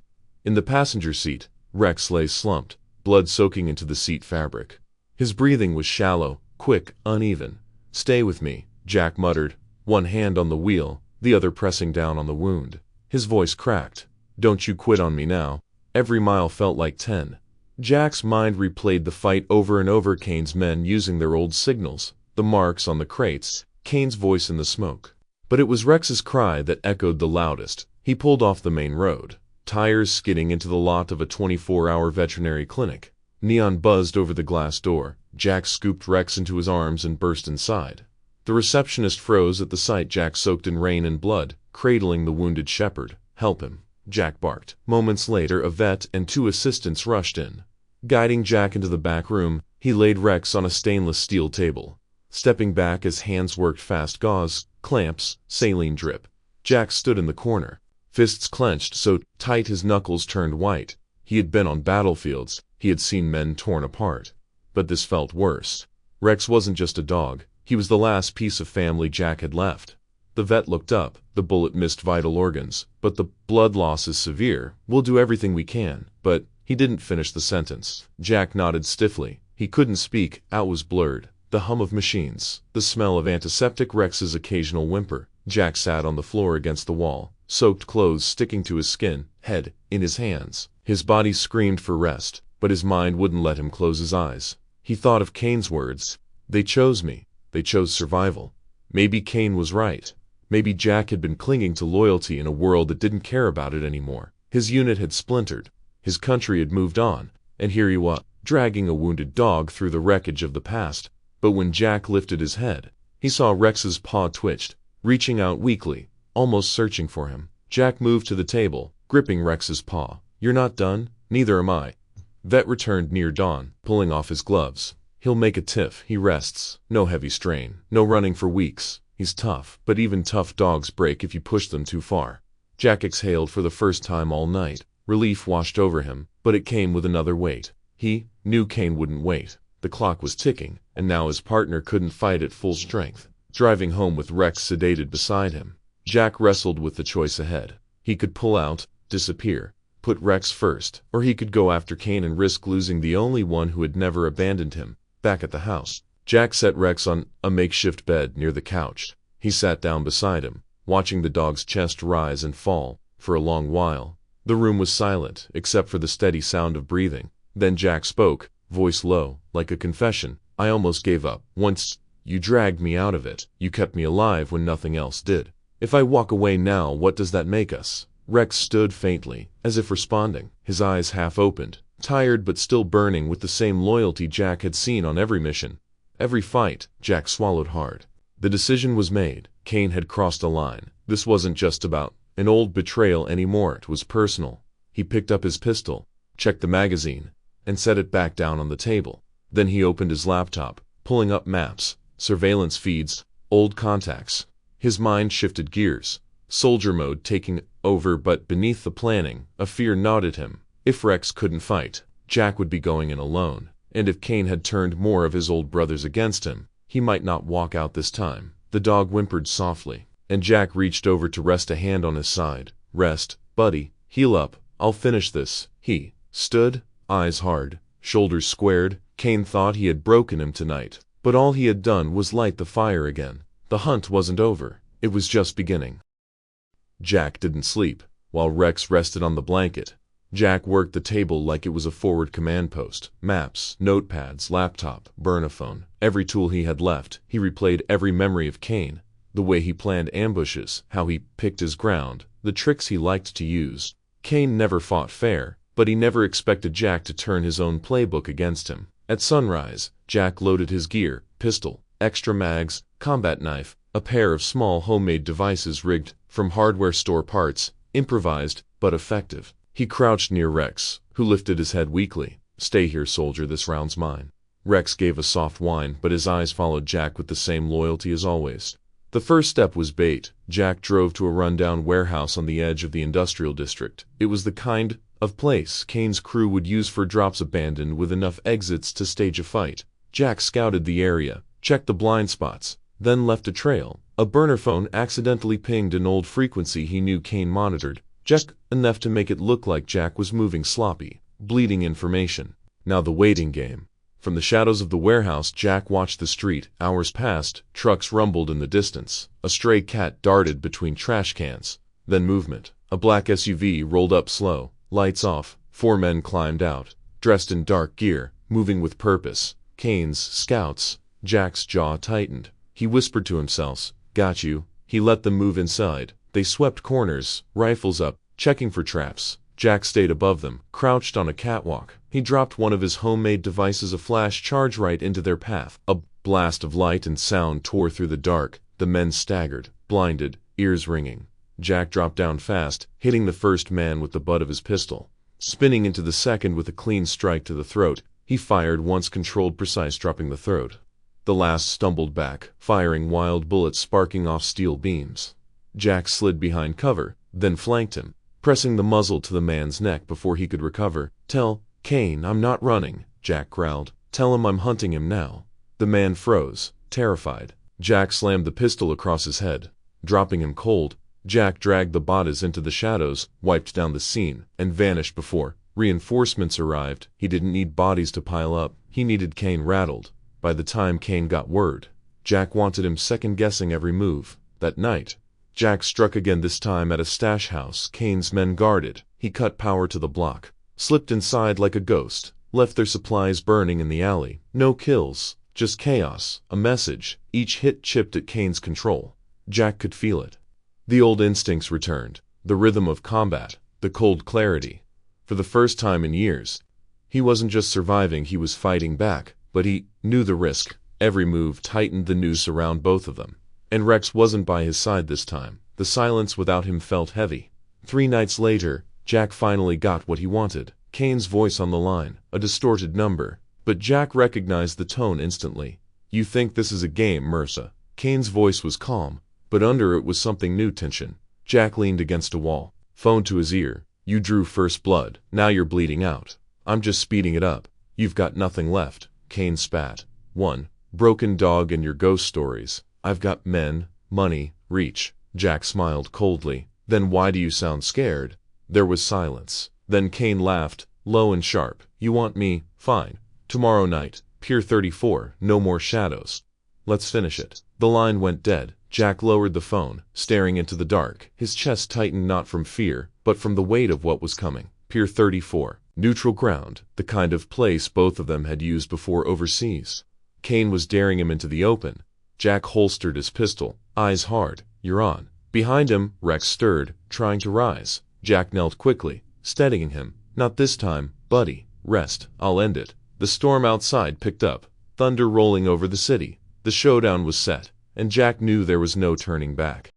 In the passenger seat, Rex lay slumped, blood soaking into the seat fabric. His breathing was shallow, quick, uneven. "Stay with me," Jack muttered, one hand on the wheel, the other pressing down on the wound. His voice cracked. "Don't you quit on me now." Every mile felt like 10. Jack's mind replayed the fight over and over, Kane's men using their old signals, the marks on the crates, Kane's voice in the smoke. But it was Rex's cry that echoed the loudest. He pulled off the main road, tires skidding into the lot of a 24-hour veterinary clinic. Neon buzzed over the glass door. Jack scooped Rex into his arms and burst inside. The receptionist froze at the sight. Jack soaked in rain and blood, cradling the wounded shepherd. "Help him," Jack barked. Moments later, a vet and 2 assistants rushed in. Guiding Jack into the back room, he laid Rex on a stainless steel table. Stepping back as hands worked fast, gauze, clamps, saline drip. Jack stood in the corner, fists clenched so tight his knuckles turned white. He had been on battlefields, he had seen men torn apart. But this felt worse. Rex wasn't just a dog, he was the last piece of family Jack had left. The vet looked up. "The bullet missed vital organs, but the blood loss is severe. We'll do everything we can, but—" He didn't finish the sentence. Jack nodded stiffly. He couldn't speak, out was blurred. The hum of machines, the smell of antiseptic, Rex's occasional whimper. Jack sat on the floor against the wall, soaked clothes sticking to his skin, head in his hands. His body screamed for rest, but his mind wouldn't let him close his eyes. He thought of Kane's words. "They chose me. They chose survival." Maybe Kane was right. Maybe Jack had been clinging to loyalty in a world that didn't care about it anymore. His unit had splintered. His country had moved on, and here he was, dragging a wounded dog through the wreckage of the past. But when Jack lifted his head, he saw Rex's paw twitched, reaching out weakly, almost searching for him. Jack moved to the table, gripping Rex's paw. "You're not done? Neither am I." Vet returned near dawn, pulling off his gloves. "He'll make a tiff. He rests. No heavy strain. No running for weeks. He's tough, but even tough dogs break if you push them too far." Jack exhaled for the first time all night. Relief washed over him, but it came with another weight. He knew Kane wouldn't wait. The clock was ticking, and now his partner couldn't fight at full strength. Driving home with Rex sedated beside him, Jack wrestled with the choice ahead. He could pull out, disappear, put Rex first, or he could go after Kane and risk losing the only one who had never abandoned him. Back at the house, Jack set Rex on a makeshift bed near the couch. He sat down beside him, watching the dog's chest rise and fall. For a long while, the room was silent, except for the steady sound of breathing. Then Jack spoke, voice low, like a confession. "I almost gave up. Once you dragged me out of it. You kept me alive when nothing else did. If I walk away now, what does that make us?" Rex stood faintly, as if responding, his eyes half opened, tired but still burning with the same loyalty Jack had seen on every mission, every fight. Jack swallowed hard. The decision was made. Kane had crossed a line. This wasn't just about an old betrayal anymore, it was personal. He picked up his pistol, checked the magazine, and set it back down on the table. Then he opened his laptop, pulling up maps, surveillance feeds, old contacts. His mind shifted gears, soldier mode taking over, but beneath the planning, a fear gnawed at him. If Rex couldn't fight, Jack would be going in alone, and if Kane had turned more of his old brothers against him, he might not walk out this time. The dog whimpered softly, and Jack reached over to rest a hand on his side. "Rest, buddy. Heal up. I'll finish this." He stood, eyes hard, shoulders squared. Kane thought he had broken him tonight, but all he had done was light the fire again. The hunt wasn't over. It was just beginning. Jack didn't sleep. While Rex rested on the blanket, Jack worked the table like it was a forward command post. Maps, notepads, laptop, burnaphone, every tool he had left. He replayed every memory of Kane, the way he planned ambushes, how he picked his ground, the tricks he liked to use. Kane never fought fair, but he never expected Jack to turn his own playbook against him. At sunrise, Jack loaded his gear, pistol, extra mags, combat knife, a pair of small homemade devices rigged from hardware store parts, improvised but effective. He crouched near Rex, who lifted his head weakly. "Stay here, soldier, this round's mine." Rex gave a soft whine, but his eyes followed Jack with the same loyalty as always. The first step was bait. Jack drove to a rundown warehouse on the edge of the industrial district. It was the kind of place Kane's crew would use for drops, abandoned with enough exits to stage a fight. Jack scouted the area, checked the blind spots, then left a trail. A burner phone accidentally pinged an old frequency he knew Kane monitored, just enough to make it look like Jack was moving sloppy, bleeding information. Now the waiting game. From the shadows of the warehouse, Jack watched the street. Hours passed, trucks rumbled in the distance. A stray cat darted between trash cans. Then movement. A black SUV rolled up slow. Lights off. 4 men climbed out, dressed in dark gear, moving with purpose. Kane's scouts. Jack's jaw tightened. He whispered to himself, "Got you." He let them move inside. They swept corners, rifles up, checking for traps. Jack stayed above them, crouched on a catwalk. He dropped one of his homemade devices, a flash charge right into their path. A blast of light and sound tore through the dark. The men staggered, blinded, ears ringing. Jack dropped down fast, hitting the first man with the butt of his pistol. Spinning into the second with a clean strike to the throat, he fired once, controlled, precise, dropping the throat. The last stumbled back, firing wild bullets sparking off steel beams. Jack slid behind cover, then flanked him, pressing the muzzle to the man's neck before he could recover. "Tell Kane I'm not running," Jack growled. "Tell him I'm hunting him now." The man froze, terrified. Jack slammed the pistol across his head. Dropping him cold, Jack dragged the bodies into the shadows, wiped down the scene, and vanished before reinforcements arrived. He didn't need bodies to pile up. He needed Kane rattled. By the time Kane got word, Jack wanted him second-guessing every move. That night, Jack struck again, this time at a stash house Kane's men guarded. He cut power to the block, slipped inside like a ghost, left their supplies burning in the alley. No kills, just chaos, a message. Each hit chipped at Kane's control. Jack could feel it. The old instincts returned, the rhythm of combat, the cold clarity. For the first time in years, he wasn't just surviving, he was fighting back. But he knew the risk. Every move tightened the noose around both of them. And Rex wasn't by his side this time. The silence without him felt heavy. 3 nights later, Jack finally got what he wanted. Kane's voice on the line, a distorted number. But Jack recognized the tone instantly. "You think this is a game, Mercer?" Kane's voice was calm, but under it was something new, tension. Jack leaned against a wall, phone to his ear. "You drew first blood. Now you're bleeding out. I'm just speeding it up. You've got nothing left." Kane spat. "One broken dog and your ghost stories. I've got men, money, reach." Jack smiled coldly. "Then why do you sound scared?" There was silence. Then Kane laughed, low and sharp. "You want me? Fine. Tomorrow night, Pier 34, no more shadows. Let's finish it." The line went dead. Jack lowered the phone, staring into the dark. His chest tightened, not from fear, but from the weight of what was coming. Pier 34. Neutral ground, the kind of place both of them had used before overseas. Kane was daring him into the open. Jack holstered his pistol, eyes hard. "You're on." Behind him, Rex stirred, trying to rise. Jack knelt quickly, steadying him. "Not this time, buddy. Rest. I'll end it." The storm outside picked up, thunder rolling over the city. The showdown was set, and Jack knew there was no turning back.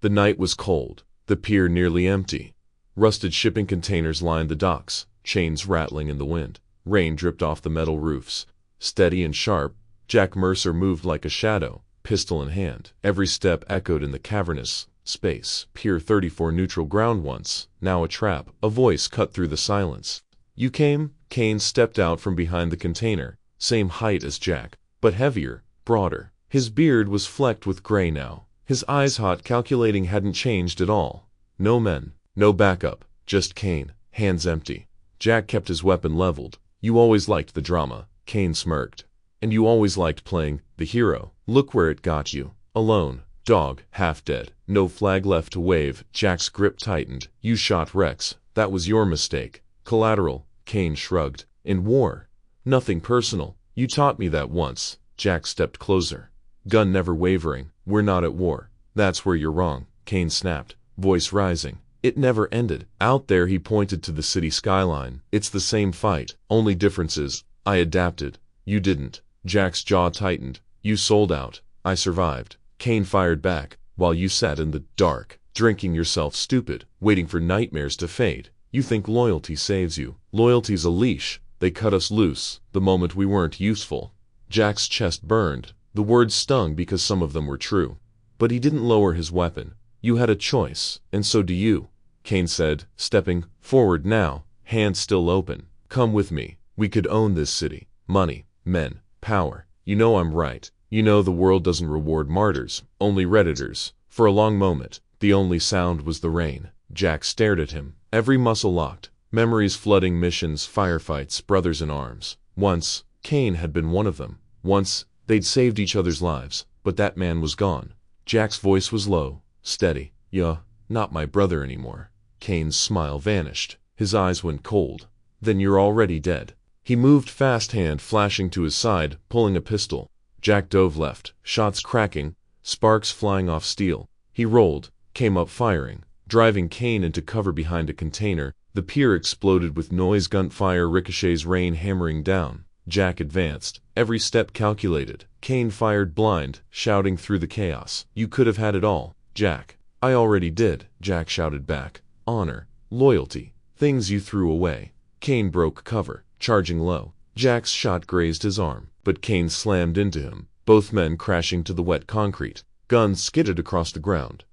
The night was cold, the pier nearly empty. Rusted shipping containers lined the docks, chains rattling in the wind. Rain dripped off the metal roofs. Steady and sharp, Jack Mercer moved like a shadow, pistol in hand. Every step echoed in the cavernous space. Pier 34 neutral ground once, now a trap. A voice cut through the silence. "You came?" Kane stepped out from behind the container, same height as Jack, but heavier, broader. His beard was flecked with gray now. His eyes, hot, calculating, hadn't changed at all. No men. No backup, just Kane, hands empty. Jack kept his weapon leveled. "You always liked the drama," Kane smirked. "And you always liked playing the hero. Look where it got you. Alone, dog, half dead, no flag left to wave." Jack's grip tightened. "You shot Rex. That was your mistake. Collateral." Kane shrugged. "In war, nothing personal. You taught me that once." Jack stepped closer. Gun never wavering. "We're not at war. That's where you're wrong," Kane snapped, voice rising. "It never ended. Out there," he pointed to the city skyline. "It's the same fight. Only difference is, I adapted. You didn't." Jack's jaw tightened. "You sold out. I survived." Kane fired back. "While you sat in the dark, drinking yourself stupid, waiting for nightmares to fade. You think loyalty saves you. Loyalty's a leash. They cut us loose the moment we weren't useful." Jack's chest burned. The words stung because some of them were true. But he didn't lower his weapon. "You had a choice, and so do you," Kane said, stepping forward now, hand still open. "Come with me. We could own this city. Money, men, power. You know I'm right. You know the world doesn't reward martyrs, only redditors." For a long moment, the only sound was the rain. Jack stared at him, every muscle locked, memories flooding, missions, firefights, brothers in arms. Once, Kane had been one of them. Once, they'd saved each other's lives, but that man was gone. Jack's voice was low, steady. "You're not my brother anymore." Kane's smile vanished. His eyes went cold. "Then you're already dead." He moved fast, hand flashing to his side, pulling a pistol. Jack dove left, shots cracking, sparks flying off steel. He rolled, came up firing, driving Kane into cover behind a container. The pier exploded with noise, gunfire, ricochets, rain hammering down. Jack advanced, every step calculated. Kane fired blind, shouting through the chaos. "You could have had it all, Jack." "I already did," Jack shouted back. "Honor, loyalty, things you threw away." Kane broke cover, charging low. Jack's shot grazed his arm, but Kane slammed into him, both men crashing to the wet concrete. Guns skidded across the ground.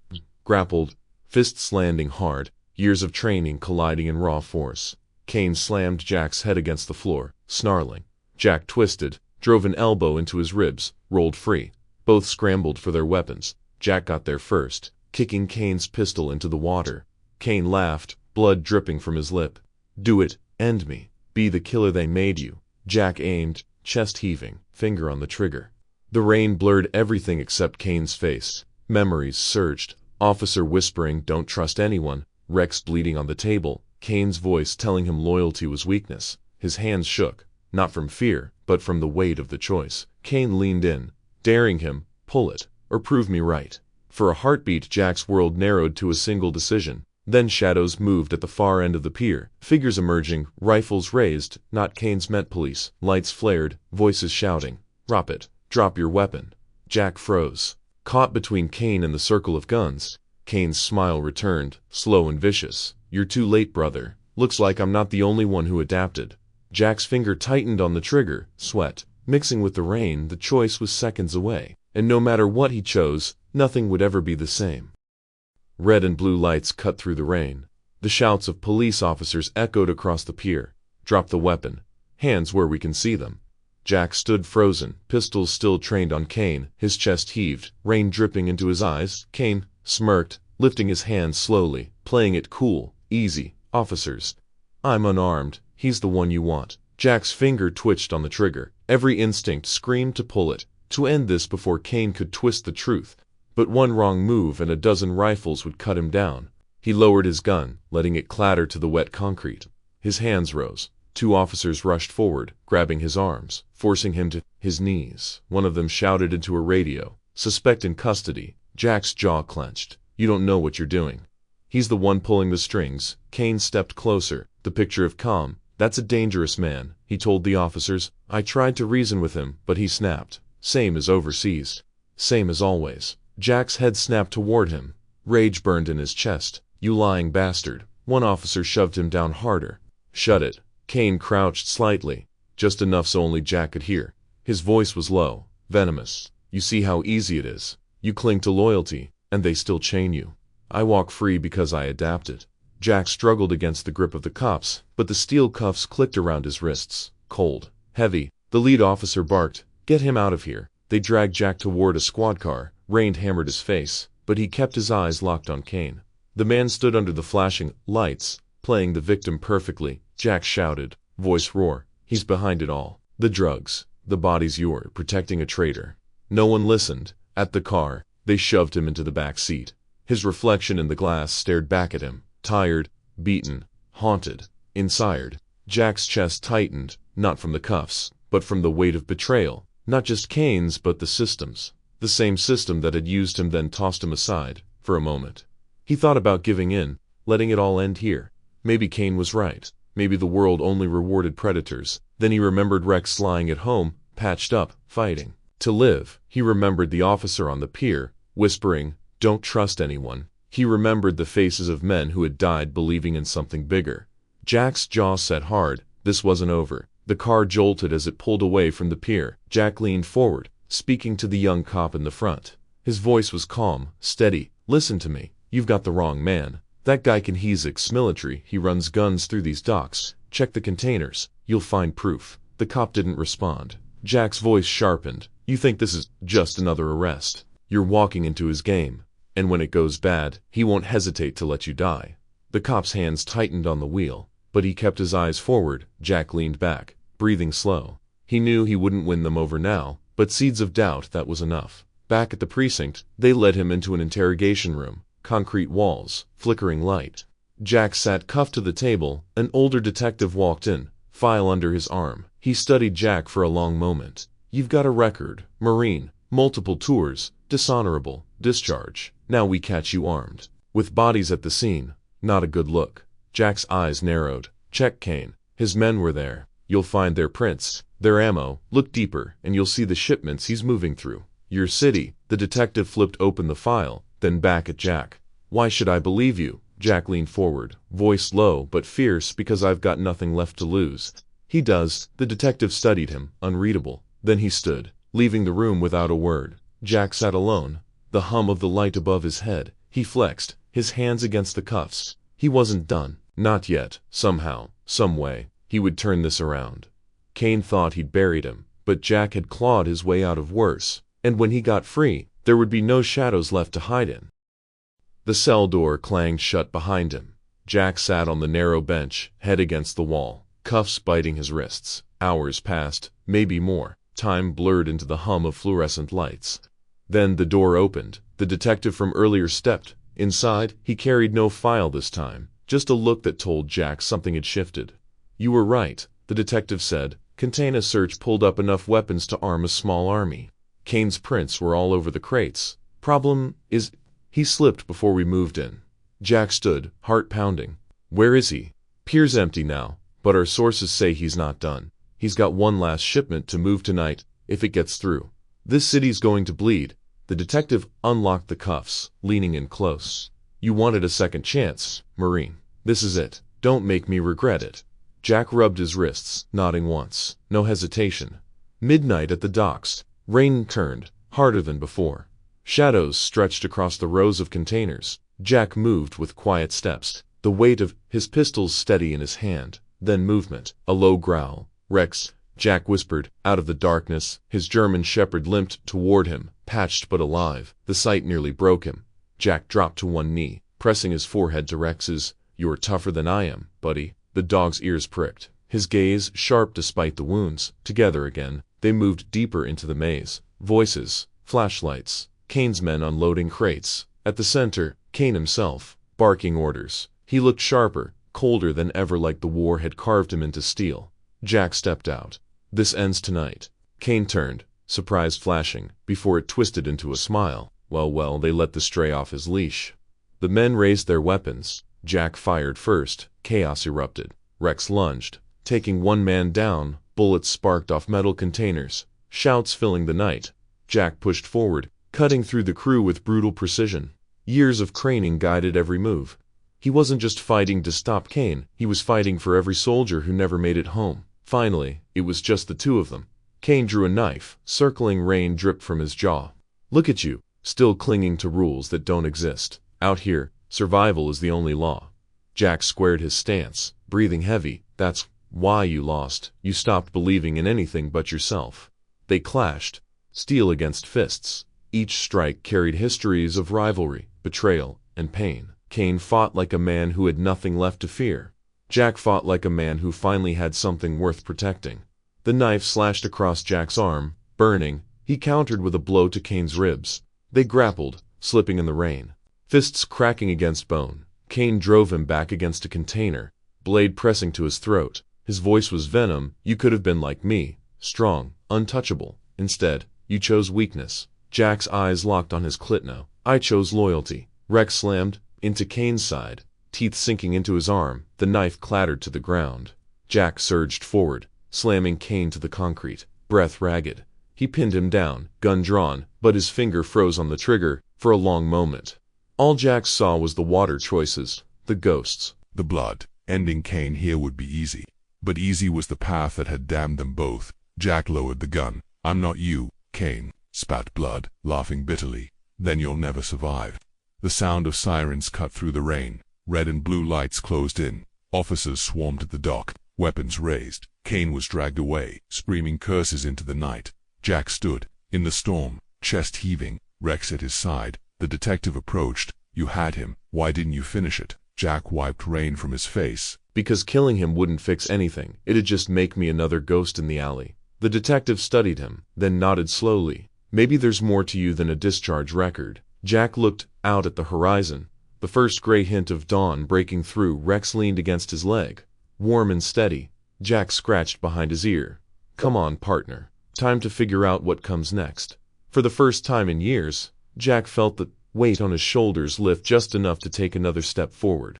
Grappled, fists landing hard, years of training colliding in raw force. Kane slammed Jack's head against the floor, snarling. Jack twisted, drove an elbow into his ribs, rolled free. Both scrambled for their weapons. Jack got there first, kicking Kane's pistol into the water. Kane laughed, blood dripping from his lip. "Do it, end me. Be the killer they made you." Jack aimed, chest heaving, finger on the trigger. The rain blurred everything except Kane's face. Memories surged. Officer whispering, "Don't trust anyone." Rex bleeding on the table. Kane's voice telling him loyalty was weakness. His hands shook, not from fear, but from the weight of the choice. Kane leaned in, daring him, "Pull it, or prove me right." For a heartbeat, Jack's world narrowed to a single decision. Then shadows moved at the far end of the pier, figures emerging, rifles raised. Not Kane's Met Police. Lights flared, voices shouting, "Drop it, drop your weapon." Jack froze, caught between Kane and the circle of guns. Kane's smile returned, slow and vicious. "You're too late, brother. Looks like I'm not the only one who adapted." Jack's finger tightened on the trigger, sweat mixing with the rain. The choice was seconds away, and no matter what he chose, nothing would ever be the same. Red and blue lights cut through the rain. The shouts of police officers echoed across the pier. "Drop the weapon. Hands where we can see them." Jack stood frozen, pistols still trained on Kane. His chest heaved, rain dripping into his eyes. Kane smirked, lifting his hand slowly, playing it cool, easy. "Officers, I'm unarmed. He's the one you want." Jack's finger twitched on the trigger. Every instinct screamed to pull it, to end this before Kane could twist the truth. But one wrong move and a dozen rifles would cut him down. He lowered his gun, letting it clatter to the wet concrete. His hands rose. Two officers rushed forward, grabbing his arms, forcing him to his knees. One of them shouted into a radio, "Suspect in custody." Jack's jaw clenched. "You don't know what you're doing. He's the one pulling the strings." Kane stepped closer, the picture of calm. "That's a dangerous man," he told the officers. "I tried to reason with him, but he snapped. Same as overseas. Same as always." Jack's head snapped toward him. Rage burned in his chest. "You lying bastard." One officer shoved him down harder. "Shut it." Kane crouched slightly, just enough so only Jack could hear. His voice was low, venomous. "You see how easy it is. You cling to loyalty, and they still chain you. I walk free because I adapted." Jack struggled against the grip of the cops, but the steel cuffs clicked around his wrists, cold, heavy. The lead officer barked, "Get him out of here." They dragged Jack toward a squad car. Rain hammered his face, but he kept his eyes locked on Kane. The man stood under the flashing lights, playing the victim perfectly. Jack shouted, voice roar, "He's behind it all. The drugs, the bodies, you're protecting a traitor." No one listened. At the car, they shoved him into the back seat. His reflection in the glass stared back at him, tired, beaten, haunted. Inside, Jack's chest tightened, not from the cuffs, but from the weight of betrayal. Not just Kane's, but the system's. The same system that had used him, then tossed him aside, for a moment. He thought about giving in, letting it all end here. Maybe Kane was right. Maybe the world only rewarded predators. Then he remembered Rex lying at home, patched up, fighting to live. He remembered the officer on the pier, whispering, "Don't trust anyone." He remembered the faces of men who had died believing in something bigger. Jack's jaw set hard. This wasn't over. The car jolted as it pulled away from the pier. Jack leaned forward, speaking to the young cop in the front. His voice was calm, steady. "Listen to me. You've got the wrong man. That guy can, he's ex-military. He runs guns through these docks. Check the containers. You'll find proof." The cop didn't respond. Jack's voice sharpened. "You think this is just another arrest? You're walking into his game. And when it goes bad, he won't hesitate to let you die." The cop's hands tightened on the wheel, but he kept his eyes forward. Jack leaned back, breathing slow. He knew he wouldn't win them over now, but seeds of doubt, that was enough. Back at the precinct, they led him into an interrogation room. Concrete walls, flickering light. Jack sat cuffed to the table. An older detective walked in, file under his arm. He studied Jack for a long moment. "You've got a record. Marine. Multiple tours. Dishonorable. Discharge. Now we catch you armed. With bodies at the scene. Not a good look." Jack's eyes narrowed. "Check Kane. His men were there. You'll find their prints, their ammo. Look deeper, and you'll see the shipments he's moving through. Your city." The detective flipped open the file, then back at Jack. "Why should I believe you?" Jack leaned forward, voice low but fierce, "Because I've got nothing left to lose." "He does." The detective studied him, unreadable. Then he stood, leaving the room without a word. Jack sat alone, the hum of the light above his head. He flexed, his hands against the cuffs. He wasn't done. Not yet. Somehow, some way, he would turn this around. Kane thought he'd buried him, but Jack had clawed his way out of worse, and when he got free, there would be no shadows left to hide in. The cell door clanged shut behind him. Jack sat on the narrow bench, head against the wall, cuffs biting his wrists. Hours passed, maybe more. Time blurred into the hum of fluorescent lights. Then the door opened. The detective from earlier stepped. Inside, he carried no file this time, just a look that told Jack something had shifted. "You were right," the detective said. "Container search pulled up enough weapons to arm a small army. Kane's prints were all over the crates. Problem is, he slipped before we moved in." Jack stood, heart pounding. "Where is he?" "Pier's empty now, but our sources say he's not done. He's got one last shipment to move tonight, if it gets through. This city's going to bleed." The detective unlocked the cuffs, leaning in close. "You wanted a second chance, Marine. This is it. Don't make me regret it." Jack rubbed his wrists, nodding once. No hesitation. Midnight at the docks. Rain turned, harder than before. Shadows stretched across the rows of containers. Jack moved with quiet steps, the weight of his pistols steady in his hand. Then movement. A low growl. "Rex," Jack whispered, out of the darkness. His German shepherd limped toward him, patched but alive. The sight nearly broke him. Jack dropped to one knee, pressing his forehead to Rex's. "You're tougher than I am, buddy." The dog's ears pricked, his gaze sharp despite the wounds. Together again, they moved deeper into the maze. Voices, flashlights, Kane's men unloading crates. At the center, Kane himself, barking orders. He looked sharper, colder than ever, like the war had carved him into steel. Jack stepped out. "This ends tonight." Kane turned, surprise flashing, before it twisted into a smile. Well, they let the stray off his leash. The men raised their weapons. Jack fired first. Chaos erupted. Rex lunged, taking one man down. Bullets sparked off metal containers, shouts filling the night. Jack pushed forward, cutting through the crew with brutal precision. Years of training guided every move. He wasn't just fighting to stop Kane, he was fighting for every soldier who never made it home. Finally, it was just the two of them. Kane drew a knife. Circling rain dripped from his jaw. "Look at you, still clinging to rules that don't exist. Out here, survival is the only law." Jack squared his stance, breathing heavy. "That's why you lost. You stopped believing in anything but yourself." They clashed, steel against fists. Each strike carried histories of rivalry, betrayal, and pain. Kane fought like a man who had nothing left to fear. Jack fought like a man who finally had something worth protecting. The knife slashed across Jack's arm, burning. He countered with a blow to Kane's ribs. They grappled, slipping in the rain, fists cracking against bone. Kane drove him back against a container, blade pressing to his throat. His voice was venom. "You could have been like me, strong, untouchable. Instead, you chose weakness." Jack's eyes locked on his clit now. "I chose loyalty." Rex slammed into Kane's side, teeth sinking into his arm. The knife clattered to the ground. Jack surged forward, slamming Kane to the concrete, breath ragged. He pinned him down, gun drawn, but his finger froze on the trigger for a long moment. All Jack saw was the water choices, the ghosts, the blood. Ending Kane here would be easy. But easy was the path that had damned them both. Jack lowered the gun. "I'm not you, Kane," spat Blood, laughing bitterly. "Then you'll never survive." The sound of sirens cut through the rain. Red and blue lights closed in. Officers swarmed at the dock, weapons raised. Kane was dragged away, screaming curses into the night. Jack stood, in the storm, chest heaving, Rex at his side. The detective approached. "You had him. Why didn't you finish it?" Jack wiped rain from his face. "Because killing him wouldn't fix anything. It'd just make me another ghost in the alley." The detective studied him, then nodded slowly. Maybe there's more to you than a discharge record. Jack looked out at the horizon. The first gray hint of dawn breaking through. Rex leaned against his leg. Warm and steady. Jack scratched behind his ear. Come on, partner. Time to figure out what comes next. For the first time in years, Jack felt the weight on his shoulders lift just enough to take another step forward.